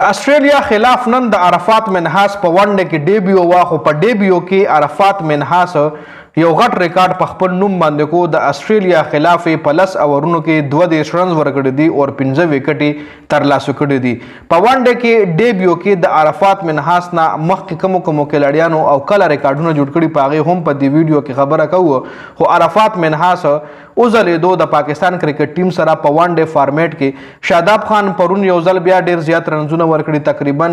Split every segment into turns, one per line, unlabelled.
آسټرالیا خلاف نن د عرفات منحاس په ونډه کې ډیبیو واخو په ډیبیو کې عرفات منحاس یو غټ ریکارډ په خپل نوم باندې کو د آسټرالیا خلاف په لس اورونو کې 2 رنز ورکړي دي او 15 وکټي ترلاسه کړي دي په ونډه کې ډیبیو کې د عرفات منحاس نه مخکې کوم کلاړیانو او کله ریکارډونه جوړ کړي پاغه هم په دې ویډیو کې خبره کوو خو عرفات منحاس اوزلیدو د پاکستان کرکټ ټیم سره په ونډه فارمیټ کې شاداب خان پرون یو ځل بیا ډیر زیات رنزونه ورکړي تقریبا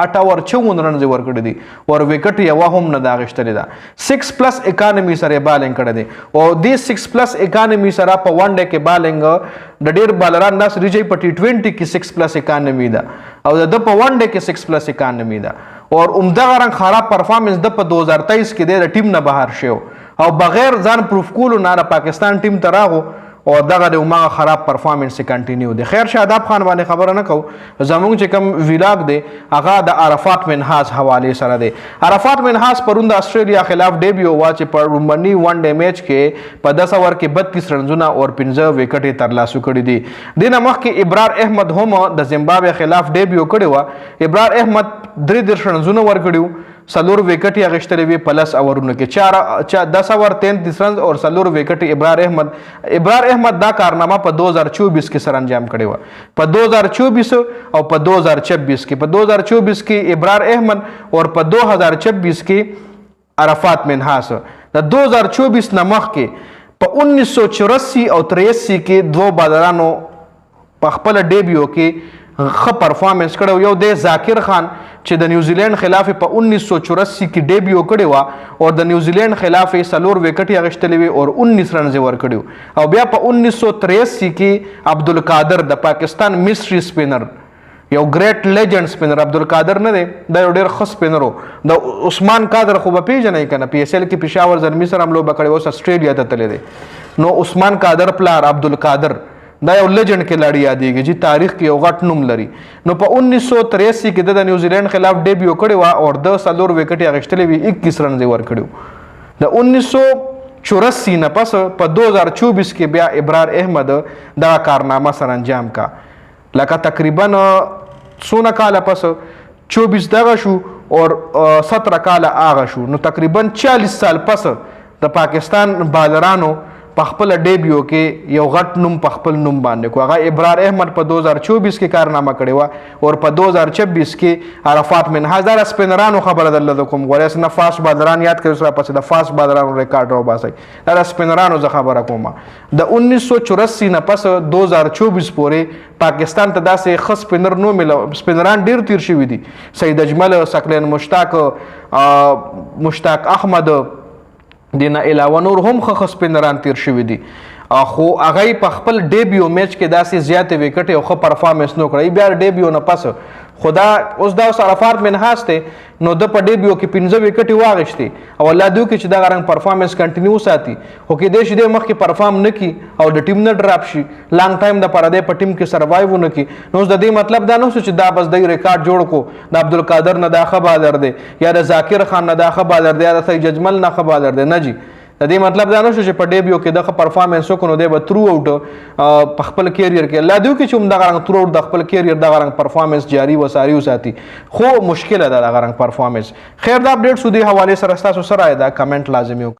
8 اور 54 رنز ورکړي دي او وکټ یو هم نه داغشتلې ده 6+ اکانومي سره بالینګ کړی دی او دې 6+ اکانومي سره په ونډه کې بالینګ د ډیر بالران ناس ریجی په ټي 20 کې 6+ اکانومي ده او د په ونډه کې 6+ اکانومي ده او عمده رنګ خراب پرفارمنس د په 2023 کې د ټیم نه بهر شو او بغیر ځان پروف کولو نه پاکستان ټیم ته راغو او دغه د عمره خراب پرفارمنس کنټینیو دی خیر شاداب خان باندې خبره نه کو زمونږ چې کوم ویلاګ دی هغه د عرفات منحاس حواله سره دی عرفات منحاس پرون د آسټرالیا خلاف ډیبیو واچ پر رومنی ون ډے میچ کې په 10 اوور کې 32 رنزونه او 15 وکټې ترلاسه کړي دي دینه مخکې ابرار احمد هم د زیمبابوے خلاف ډیبیو کړی و ابرار احمد 3 رنزونه ورکړیو سلور وکټي اغشتلې وی پلس اورونو کې 10 اور 33 رنز او سلور وکټي ابرار احمد دا کارنامه په 2024 کې سر انجام کړی و په 2024 او په 2026 کې په 2024 کې ابرار احمد او په 2026 کې عرفات منحاس د 2024 نه مخکې په 1984 او 83 کې دوه بالرانو په خپل ډیبیو کې ښه پرفارمنس کړو یو د ذاکر خان چې د نیوزیلند خلاف په 1984 کې ډیبیو کړی و او د نیوزیلند خلاف سلور وکټي اغشتلې وی او 19 رنز ورکړیو او بیا په 1983 کې عبدالقادر د پاکستان میسټری سپینر یو ګریټ لیجنډ سپینر عبدالقادر نه دی دا یو ډیر ښه سپینر د عثمان قادر خو به پیژنئ کنه پی ایس ایل کې پېښور زلمي سره هم لوبه کړې اوس آسټرالیا ته تللی دی نو عثمان قادر پلار عبدالقادر دا یو لیجنډ کلاړی یادېږي چې تاریخ کې یو غټ نوم لري نو په 1983 کې د نیوزیلند خلاف ډیبیو کړی و او د سلور وکټي اغشتلې وی 21 رنز ورکړیو د 1984 نه پس په 2024 کې بیا ابرار احمد دا کارنامه سر انجام کا لکه تقریبا سونه کال پس 24 دغه شو او 17 کال آغا شو نو تقریبا 40 سال پس د پاکستان بالرانو په خپل ډیبیو کې یو غټ نوم په خپل نوم باندې کو هغه ابرار احمد په 2024 کې کارنامه کړی و او په 2026 کې عرفات منحاس دا سپینرانو خبره درلته کوم غوړې نه فاست بالران یاد کړئ سره پس د فاست بالرانو ریکارډ رو باسي دا سپینرانو زه خبره کوم د 1984 نه پس 2024 پورې پاکستان ته داسې خاص سپینر نو مل سپینران ډیر تیر شوی دي سید اجمل سکلین مشتاق احمد دینه علاوه نور هم ښه سپینران تیر شوي دي خو هغه په خپل ډیبیو میچ کې داسې زیاتې وکټې او ښه پرفارمنس نه کړی بیا ډیبیو نه پس خدا اوس دا عرفات منحاس دی نو د په ډیبیو کې 15 وکټې واغشتې او الله دوی کې چې دا رنګ پرفارمنس کنټینیو ساتي خو کې دې شي د مخکې پرفارم نه کی او د ټیم نه ډراپ شي لانګ ټایم د پاره د په ټیم کې سروایو نه کی نو د دې مطلب دا نه چې دا بس د ریکارډ جوړ کو د عبدالقادر نه دا ښه بالر دی یا د ذاکر خان نه دا ښه بالر دی یا د سید اجمل نه ښه بالر دی نه جی د دې مطلب دا نه شو چې په ډیبیو کې د پرفارمنس وکړو دی به تھرو اوټ په خپل کیریئر کې الله دوی کې چې هم دغه رنګ تھرو اوټ د خپل کیریئر دغه رنګ پرفارمنس جاری وساري وساتي خو مشکل ده دغه رنګ پرفارمنس خیر دا اپډیټ سودی حواله سره تاسو سره دا کمنټ لازمي